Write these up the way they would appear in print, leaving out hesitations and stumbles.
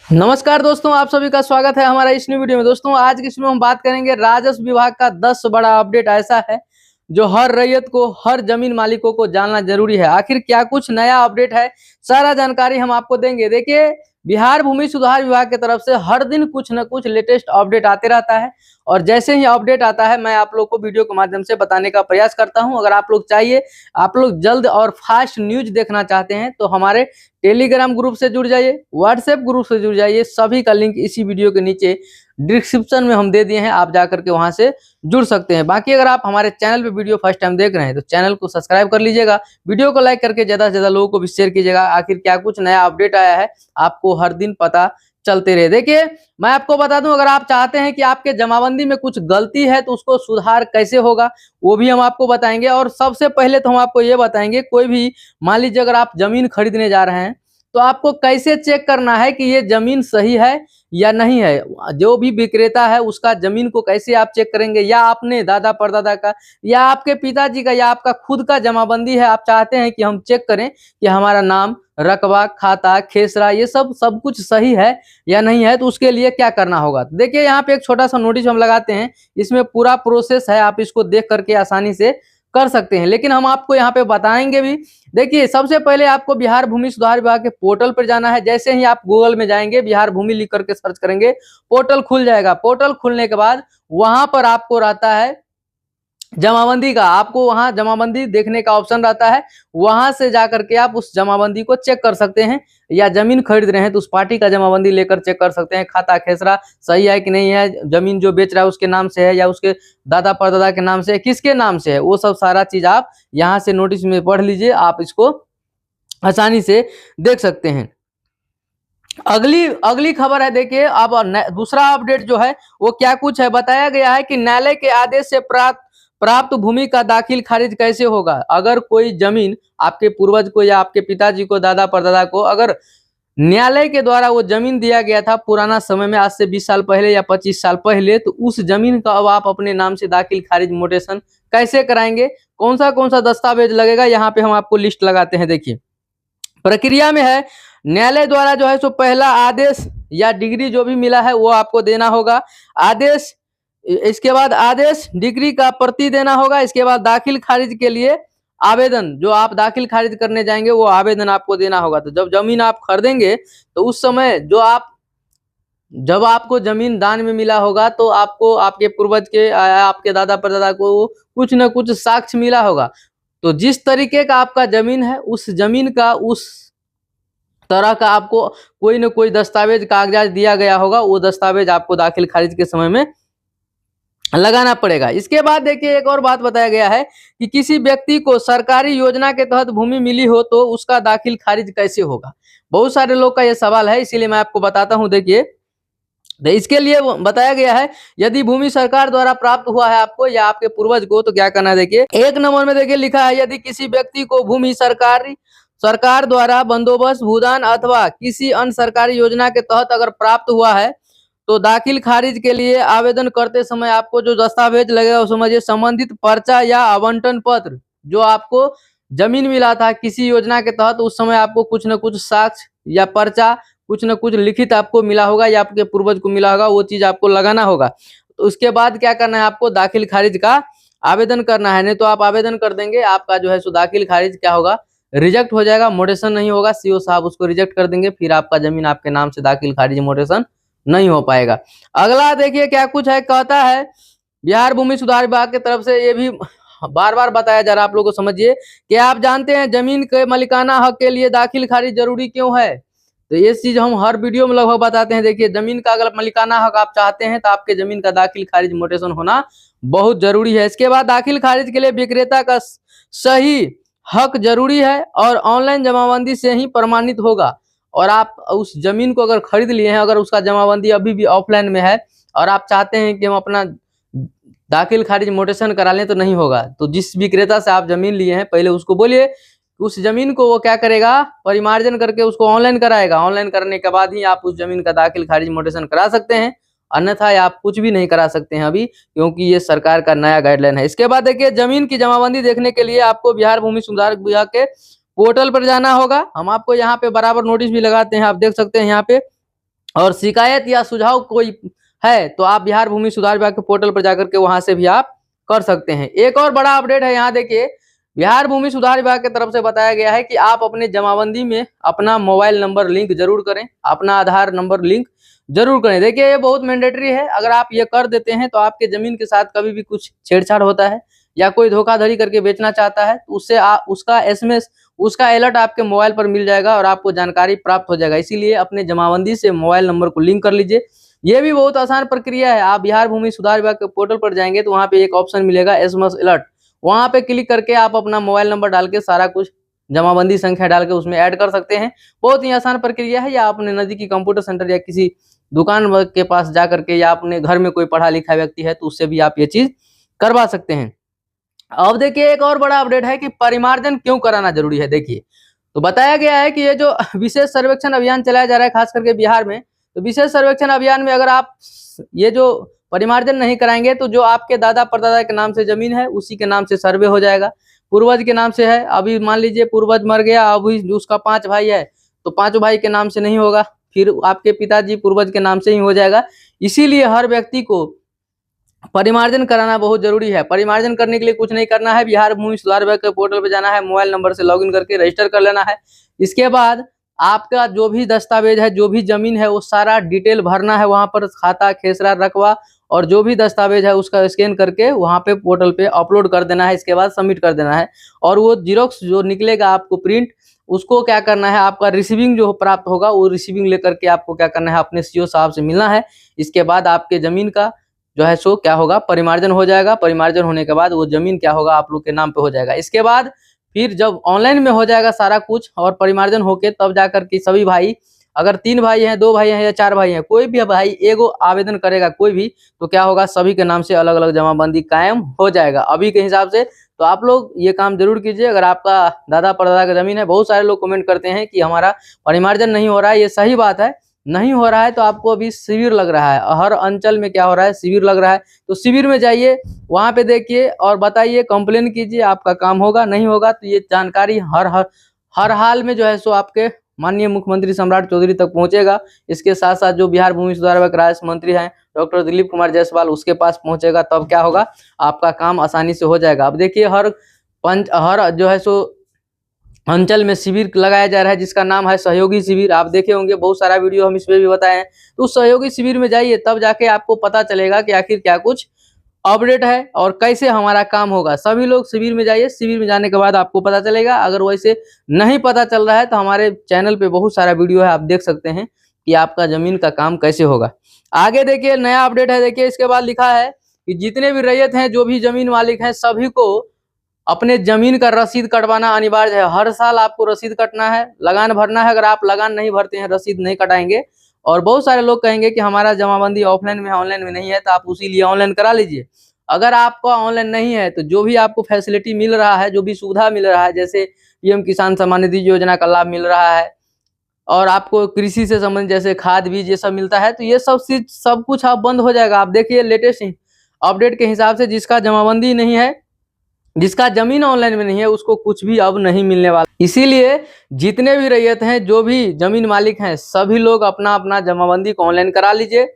नमस्कार दोस्तों, आप सभी का स्वागत है हमारा इस न्यू वीडियो में। दोस्तों आज की इसमें हम बात करेंगे राजस्व विभाग का 10 बड़ा अपडेट ऐसा है जो हर रैयत को, हर जमीन मालिकों को जानना जरूरी है। आखिर क्या कुछ नया अपडेट है, सारा जानकारी हम आपको देंगे। देखिए, बिहार भूमि सुधार विभाग की तरफ से हर दिन कुछ न कुछ लेटेस्ट अपडेट आते रहता है और जैसे ही अपडेट आता है मैं आप लोग को वीडियो के माध्यम से बताने का प्रयास करता हूं। अगर आप लोग चाहिए, आप लोग जल्द और फास्ट न्यूज देखना चाहते हैं तो हमारे टेलीग्राम ग्रुप से जुड़ जाइए, व्हाट्सएप ग्रुप से जुड़ जाइए। सभी का लिंक इसी वीडियो के नीचे डिस्क्रिप्शन में हम दे दिए हैं, आप जाकर के वहां से जुड़ सकते हैं। बाकी अगर आप हमारे चैनल पे वीडियो फर्स्ट टाइम देख रहे हैं तो चैनल को सब्सक्राइब कर लीजिएगा, वीडियो को लाइक करके ज्यादा से ज्यादा लोगों को भी शेयर कीजिएगा। आखिर क्या कुछ नया अपडेट आया है आपको हर दिन पता चलते रहे। देखिए, मैं आपको बता दूं, अगर आप चाहते हैं कि आपके जमाबंदी में कुछ गलती है तो उसको सुधार कैसे होगा वो भी हम आपको बताएंगे। और सबसे पहले तो हम आपको ये बताएंगे, कोई भी मान लीजिए अगर आप जमीन खरीदने जा रहे हैं तो आपको कैसे चेक करना है कि ये जमीन सही है या नहीं है। जो भी विक्रेता है उसका जमीन को कैसे आप चेक करेंगे, या आपने दादा परदादा का या आपके पिताजी का या आपका खुद का जमाबंदी है, आप चाहते हैं कि हम चेक करें कि हमारा नाम, रकबा, खाता, खेसरा ये सब कुछ सही है या नहीं है, तो उसके लिए क्या करना होगा। देखिए, यहाँ पे एक छोटा सा नोटिस हम लगाते हैं, इसमें पूरा प्रोसेस है, आप इसको देख करके आसानी से कर सकते हैं, लेकिन हम आपको यहाँ पे बताएंगे भी। देखिए, सबसे पहले आपको बिहार भूमि सुधार विभाग के पोर्टल पर जाना है। जैसे ही आप गूगल में जाएंगे, बिहार भूमि लिख करके सर्च करेंगे, पोर्टल खुल जाएगा। पोर्टल खुलने के बाद वहां पर आपको रहता है जमाबंदी का, आपको वहां जमाबंदी देखने का ऑप्शन रहता है। वहां से जाकर के आप उस जमाबंदी को चेक कर सकते हैं, या जमीन खरीद रहे हैं तो उस पार्टी का जमाबंदी लेकर चेक कर सकते हैं, खाता खेसरा सही है कि नहीं है, जमीन जो बेच रहा है उसके नाम से है या उसके दादा परदादा के नाम से है, किसके नाम से है, वो सब सारा चीज आप यहाँ से नोटिस में पढ़ लीजिए। आप इसको आसानी से देख सकते हैं। अगली अगली खबर है, देखिए अब दूसरा अपडेट जो है वो क्या कुछ है, बताया गया है कि न्यायालय के आदेश से प्राप्त भूमि का दाखिल खारिज कैसे होगा। अगर कोई जमीन आपके पूर्वज को या आपके पिताजी को, दादा परदादा को, अगर न्यायालय के द्वारा वो जमीन दिया गया था पुराना समय में, आज से 20 साल पहले या 25 साल पहले, तो उस जमीन का अब आप अपने नाम से दाखिल खारिज मोटेशन कैसे कराएंगे, कौन सा दस्तावेज लगेगा, यहाँ पे हम आपको लिस्ट लगाते हैं। देखिए, प्रक्रिया में है, न्यायालय द्वारा जो है सो पहला आदेश या डिग्री जो भी मिला है वो आपको देना होगा। आदेश, इसके बाद आदेश डिग्री का प्रति देना होगा। इसके बाद दाखिल खारिज के लिए आवेदन, जो आप दाखिल खारिज करने जाएंगे वो आवेदन आपको देना होगा। तो जब जमीन आप खरीदेंगे तो उस समय जब आपको जमीन दान में मिला होगा तो आपको आपके पूर्वज के, आपके दादा परदादा को कुछ न कुछ साक्ष्य मिला होगा। तो जिस तरीके का आपका जमीन है, उस जमीन का उस तरह का आपको कोई न कोई दस्तावेज, कागजात दिया गया होगा, वो दस्तावेज आपको दाखिल खारिज के समय में लगाना पड़ेगा। इसके बाद देखिए, एक और बात बताया गया है कि किसी व्यक्ति को सरकारी योजना के तहत भूमि मिली हो तो उसका दाखिल खारिज कैसे होगा। बहुत सारे लोग का यह सवाल है, इसीलिए मैं आपको बताता हूं। देखिए, तो इसके लिए बताया गया है, यदि भूमि सरकार द्वारा प्राप्त हुआ है आपको या आपके पूर्वज को, तो क्या करना है। देखिए, 1 नंबर में देखिए लिखा है, यदि किसी व्यक्ति को भूमि सरकार द्वारा बंदोबस्त, भूदान अथवा किसी अन्य सरकारी योजना के तहत अगर प्राप्त हुआ है तो दाखिल खारिज के लिए आवेदन करते समय आपको जो दस्तावेज लगेगा वो समझिए, संबंधित पर्चा या आवंटन पत्र। जो आपको जमीन मिला था किसी योजना के तहत, उस समय आपको कुछ न कुछ साक्ष्य या पर्चा, कुछ न कुछ लिखित आपको मिला होगा या आपके पूर्वज को मिला होगा, वो चीज आपको लगाना होगा। तो उसके बाद क्या करना है, आपको दाखिल खारिज का आवेदन करना है। नहीं तो आप आवेदन कर देंगे, आपका जो है सो दाखिल खारिज क्या होगा, रिजेक्ट हो जाएगा, मोटेशन नहीं होगा, सीओ साहब उसको रिजेक्ट कर देंगे, फिर आपका जमीन आपके नाम से दाखिल खारिज मोटेशन नहीं हो पाएगा। अगला देखिए क्या कुछ है, कहता है बिहार भूमि सुधार विभाग की तरफ से, ये भी बार बार बताया जा रहा है, आप लोगों को समझिए कि आप जानते हैं जमीन के मालिकाना हक के लिए दाखिल खारिज जरूरी क्यों है। तो ये चीज हम हर वीडियो में लगभग बताते हैं। देखिए, जमीन का अगर मालिकाना हक आप चाहते हैं तो आपके जमीन का दाखिल खारिज मोटेशन होना बहुत जरूरी है। इसके बाद दाखिल खारिज के लिए विक्रेता का सही हक जरूरी है और ऑनलाइन जमाबंदी से ही प्रमाणित होगा। और आप उस जमीन को अगर खरीद लिए हैं, अगर उसका जमाबंदी अभी भी ऑफलाइन में है और आप चाहते हैं कि हम अपना दाखिल खारिज मोटेशन करा लें, तो नहीं होगा। तो जिस विक्रेता से आप जमीन लिए हैं, पहले उसको बोलिए, उस जमीन को वो क्या करेगा, परिमार्जन करके उसको ऑनलाइन कराएगा। ऑनलाइन करने के बाद ही आप उस जमीन का दाखिल खारिज मोटेशन करा सकते हैं, अन्यथा आप कुछ भी नहीं करा सकते हैं अभी, क्योंकि ये सरकार का नया गाइडलाइन है। इसके बाद देखिए, जमीन की जमाबंदी देखने के लिए आपको बिहार भूमि सुधार विभाग के पोर्टल पर जाना होगा। हम आपको यहाँ पे बराबर नोटिस भी लगाते हैं, आप देख सकते हैं यहाँ पे और शिकायत या सुझाव कोई है तो आप बिहार भूमि सुधार विभाग के पोर्टल पर जाकर के वहां से भी आप कर सकते हैं। एक और बड़ा अपडेट है, यहाँ देखिए बिहार भूमि सुधार विभाग की तरफ से बताया गया है कि आप अपने जमाबंदी में अपना मोबाइल नंबर लिंक जरूर करें, अपना आधार नंबर लिंक जरूर करें। देखिए ये बहुत मैंडेटरी है, अगर आप ये कर देते हैं तो आपके जमीन के साथ कभी भी कुछ छेड़छाड़ होता है या कोई धोखाधड़ी करके बेचना चाहता है तो उससे उसका एसएमएस, उसका अलर्ट आपके मोबाइल पर मिल जाएगा और आपको जानकारी प्राप्त हो जाएगा। इसीलिए अपने जमाबंदी से मोबाइल नंबर को लिंक कर लीजिए। ये भी बहुत आसान प्रक्रिया है। आप बिहार भूमि सुधार विभाग के पोर्टल पर जाएंगे तो वहाँ पे एक ऑप्शन मिलेगा एसएमएस अलर्ट, वहां पे क्लिक करके आप अपना मोबाइल नंबर डाल के सारा कुछ जमाबंदी संख्या डाल के उसमें ऐड कर सकते हैं। बहुत ही आसान प्रक्रिया है। या अपने नजदीकी कंप्यूटर सेंटर या किसी दुकान के पास जा करके या अपने घर में कोई पढ़ा लिखा व्यक्ति है तो उससे भी आप ये चीज करवा सकते हैं। अब देखिए एक और बड़ा अपडेट है कि परिमार्जन क्यों कराना जरूरी है। देखिए तो बताया गया है कि ये जो विशेष सर्वेक्षण अभियान चलाया जा रहा है खास करके बिहार में, तो विशेष सर्वेक्षण अभियान में अगर आप ये जो परिमार्जन नहीं कराएंगे तो जो आपके दादा परदादा के नाम से जमीन है उसी के नाम से सर्वे हो जाएगा। पूर्वज के नाम से है, अभी मान लीजिए पूर्वज मर गया, अभी उसका 5 भाई है तो 5 भाई के नाम से नहीं होगा, फिर आपके पिताजी पूर्वज के नाम से ही हो जाएगा। इसीलिए हर व्यक्ति को परिमार्जन कराना बहुत जरूरी है। परिमार्जन करने के लिए कुछ नहीं करना है, बिहार भूमि सुधार विभाग के पोर्टल पे जाना है, मोबाइल नंबर से लॉगिन करके रजिस्टर कर लेना है। इसके बाद आपका जो भी दस्तावेज है, जो भी जमीन है वो सारा डिटेल भरना है वहां पर, खाता, खेसरा, रकबा और जो भी दस्तावेज है उसका स्कैन करके वहां पे पोर्टल पे अपलोड कर देना है। इसके बाद सबमिट कर देना है और वो जीरोक्स जो निकलेगा आपको प्रिंट, उसको क्या करना है, आपका रिसीविंग जो प्राप्त होगा वो रिसीविंग लेकर के आपको क्या करना है, अपने सीओ साहब से मिलना है। इसके बाद आपके जमीन का जो है सो क्या होगा, परिमार्जन हो जाएगा। परिमार्जन होने के बाद वो जमीन क्या होगा, आप लोग के नाम पे हो जाएगा। इसके बाद फिर जब ऑनलाइन में हो जाएगा सारा कुछ और परिमार्जन होके तब जाकर के सभी भाई, अगर 3 भाई हैं, 2 भाई हैं या 4 भाई हैं, कोई भी भाई एगो आवेदन करेगा कोई भी, तो क्या होगा, सभी के नाम से अलग अलग जमाबंदी कायम हो जाएगा अभी के हिसाब से। तो आप लोग ये काम जरूर कीजिए। अगर आपका दादा परदादा का जमीन है, बहुत सारे लोग कमेंट करते हैं कि हमारा परिमार्जन नहीं हो रहा है, ये सही बात है, नहीं हो रहा है तो आपको अभी शिविर लग रहा है, हर अंचल में क्या हो रहा है, शिविर लग रहा है। तो शिविर में जाइए, वहां पे देखिए और बताइए, कंप्लेन कीजिए, आपका काम होगा। नहीं होगा तो ये जानकारी हर हाल में जो है सो आपके माननीय मुख्यमंत्री सम्राट चौधरी तक पहुंचेगा। इसके साथ साथ जो बिहार भूमि सुधार विभाग राज्य मंत्री हैं डॉक्टर दिलीप कुमार जायसवाल, उसके पास पहुंचेगा। तब क्या होगा, आपका काम आसानी से हो जाएगा। अब देखिए हर जो है सो अंचल में शिविर लगाया जा रहा है जिसका नाम है सहयोगी शिविर। आप देखे होंगे बहुत सारा वीडियो हम इस पे भी बताए हैं। तो सहयोगी शिविर में जाइए, तब जाके आपको पता चलेगा कि आखिर क्या कुछ अपडेट है और कैसे हमारा काम होगा। सभी लोग शिविर में जाइए, शिविर में जाने के बाद आपको पता चलेगा। अगर वैसे नहीं पता चल रहा है तो हमारे चैनल पे बहुत सारा वीडियो है, आप देख सकते हैं कि आपका जमीन का काम कैसे होगा। आगे देखिए नया अपडेट है। देखिए इसके बाद लिखा है कि जितने भी रैयत हैं, जो भी जमीन मालिक हैं, सभी को अपने जमीन का रसीद कटवाना अनिवार्य है। हर साल आपको रसीद कटना है, लगान भरना है। अगर आप लगान नहीं भरते हैं, रसीद नहीं कटाएंगे, और बहुत सारे लोग कहेंगे कि हमारा जमाबंदी ऑफलाइन में है, ऑनलाइन में नहीं है, तो आप उसी लिए ऑनलाइन करा लीजिए। अगर आपका ऑनलाइन नहीं है तो जो भी आपको फैसिलिटी मिल रहा है, जो भी सुविधा मिल रहा है, जैसे पीएम किसान सम्मान निधि योजना का लाभ मिल रहा है और आपको कृषि से संबंधित जैसे खाद बीज ये सब मिलता है, तो ये सब कुछ अब बंद हो जाएगा। आप देखिए लेटेस्ट अपडेट के हिसाब से जिसका जमाबंदी नहीं है, जिसका जमीन ऑनलाइन में नहीं है, उसको कुछ भी अब नहीं मिलने वाला। इसीलिए जितने भी रैयत हैं, जो भी जमीन मालिक हैं, सभी लोग अपना अपना जमाबंदी को ऑनलाइन करा लीजिए।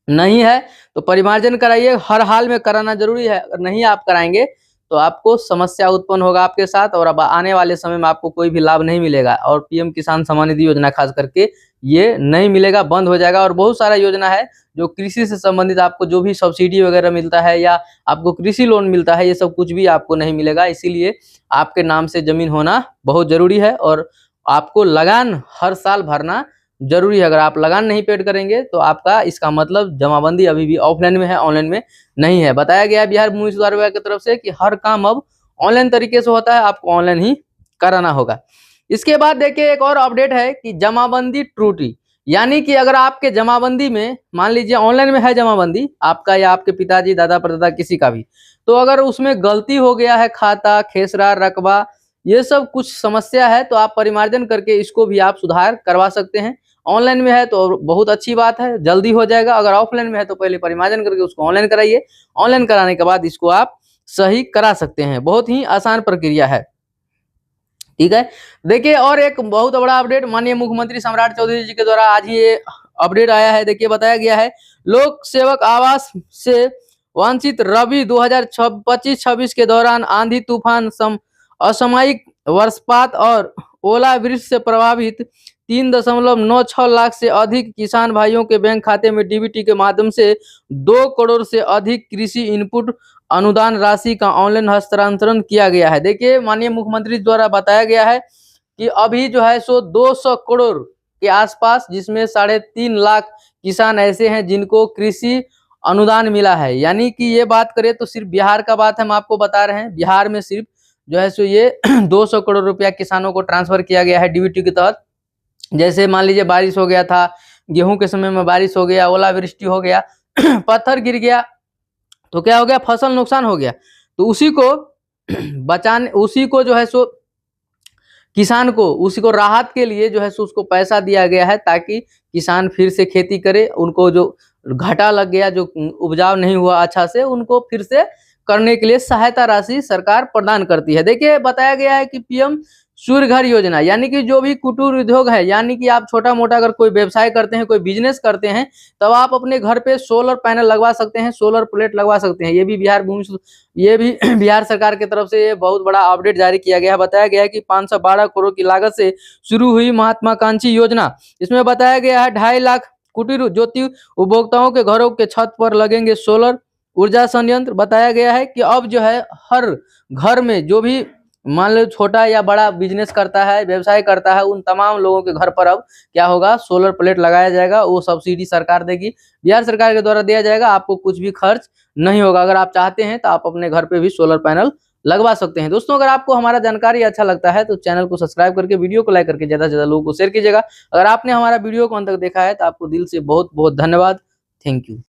नहीं है तो परिमार्जन कराइए, हर हाल में कराना जरूरी है। अगर नहीं आप कराएंगे तो आपको समस्या उत्पन्न होगा आपके साथ, और अब आने वाले समय में आपको कोई भी लाभ नहीं मिलेगा। और पीएम किसान सम्मान निधि योजना खास करके ये नहीं मिलेगा, बंद हो जाएगा। और बहुत सारा योजना है जो कृषि से संबंधित, आपको जो भी सब्सिडी वगैरह मिलता है या आपको कृषि लोन मिलता है, ये सब कुछ भी आपको नहीं मिलेगा। इसीलिए आपके नाम से जमीन होना बहुत जरूरी है और आपको लगान हर साल भरना जरूरी है। अगर आप लगान नहीं पेड करेंगे तो आपका इसका मतलब जमाबंदी अभी भी ऑफलाइन में है, ऑनलाइन में नहीं है। बताया गया है बिहार भूमि सुधार विभाग की तरफ से कि हर काम अब ऑनलाइन तरीके से होता है, आपको ऑनलाइन ही कराना होगा। इसके बाद देखिए एक और अपडेट है कि जमाबंदी त्रुटि, यानी कि अगर आपके जमाबंदी में मान लीजिए ऑनलाइन में है जमाबंदी आपका या आपके पिताजी दादा परदादा किसी का भी, तो अगर उसमें गलती हो गया है, खाता, खेसरा, रकबा, ये सब कुछ समस्या है, तो आप परिमार्जन करके इसको भी आप सुधार करवा सकते हैं। ऑनलाइन में है तो बहुत अच्छी बात है, जल्दी हो जाएगा। अगर ऑफलाइन में है तो पहले परिमार्जन करके उसको ऑनलाइन कराइए, ऑनलाइन कराने के बाद इसको आप सही करा सकते हैं। बहुत ही आसान प्रक्रिया है, ठीक है। देखिए और एक बहुत बड़ा अपडेट माननीय मुख्यमंत्री सम्राट चौधरी जी के द्वारा आज ही ये अपडेट आया है। देखिए बताया गया है लोक सेवक आवास से वंचित रबी 2025-26 के दौरान आंधी तूफान असामयिक वर्षपात और ओलावृष्टि से प्रभावित 3.96 लाख से अधिक किसान भाइयों के बैंक खाते में डीबीटी के माध्यम से 2 करोड़ से अधिक कृषि इनपुट अनुदान राशि का ऑनलाइन हस्तांतरण किया गया है। देखिए माननीय मुख्यमंत्री द्वारा बताया गया है कि अभी जो है सो 200 करोड़ के आसपास, जिसमें 3.5 लाख किसान ऐसे हैं जिनको कृषि अनुदान मिला है। यानी कि ये बात करें तो सिर्फ बिहार का बात हम आपको बता रहे हैं, बिहार में सिर्फ जो है सो ये 200 करोड़ रुपया किसानों को ट्रांसफर किया गया है डीबीटी के तहत। जैसे मान लीजिए बारिश हो गया था, गेहूं के समय में बारिश हो गया, ओलावृष्टि हो गया, पत्थर गिर गया, तो क्या हो गया, फसल नुकसान हो गया, तो उसी को बचाने, उसी को जो है सो किसान को, उसी को राहत के लिए जो है सो उसको पैसा दिया गया है, ताकि किसान फिर से खेती करे, उनको जो घाटा लग गया, जो उपजाऊ नहीं हुआ अच्छा से, उनको फिर से करने के लिए सहायता राशि सरकार प्रदान करती है। देखिए बताया गया है कि पीएम सूर्य घर योजना, यानी कि जो भी कुटीर उद्योग है, यानी कि आप छोटा मोटा अगर कोई व्यवसाय करते हैं, कोई बिजनेस करते हैं, तब आप अपने घर पे सोलर पैनल लगवा सकते हैं, सोलर प्लेट लगवा सकते हैं। ये भी बिहार सरकार की तरफ से ये बहुत बड़ा अपडेट जारी किया गया है। बताया गया है कि 512 करोड़ की लागत से शुरू हुई महत्वाकांक्षी योजना, इसमें बताया गया है 2.5 लाख कुटीर ज्योति उपभोक्ताओं के घरों के छत पर लगेंगे सोलर ऊर्जा संयंत्र। बताया गया है कि अब जो है हर घर में जो भी मान लो छोटा या बड़ा बिजनेस करता है, व्यवसाय करता है, उन तमाम लोगों के घर पर अब क्या होगा, सोलर प्लेट लगाया जाएगा। वो सब्सिडी सरकार देगी, बिहार सरकार के द्वारा दिया जाएगा, आपको कुछ भी खर्च नहीं होगा। अगर आप चाहते हैं तो आप अपने घर पे भी सोलर पैनल लगवा सकते हैं। दोस्तों अगर आपको हमारा जानकारी अच्छा लगता है तो चैनल को सब्सक्राइब करके वीडियो को लाइक करके ज्यादा से ज्यादा लोगों को शेयर कीजिएगा। अगर आपने हमारा वीडियो को अंत तक देखा है तो आपको दिल से बहुत बहुत धन्यवाद। Thank you.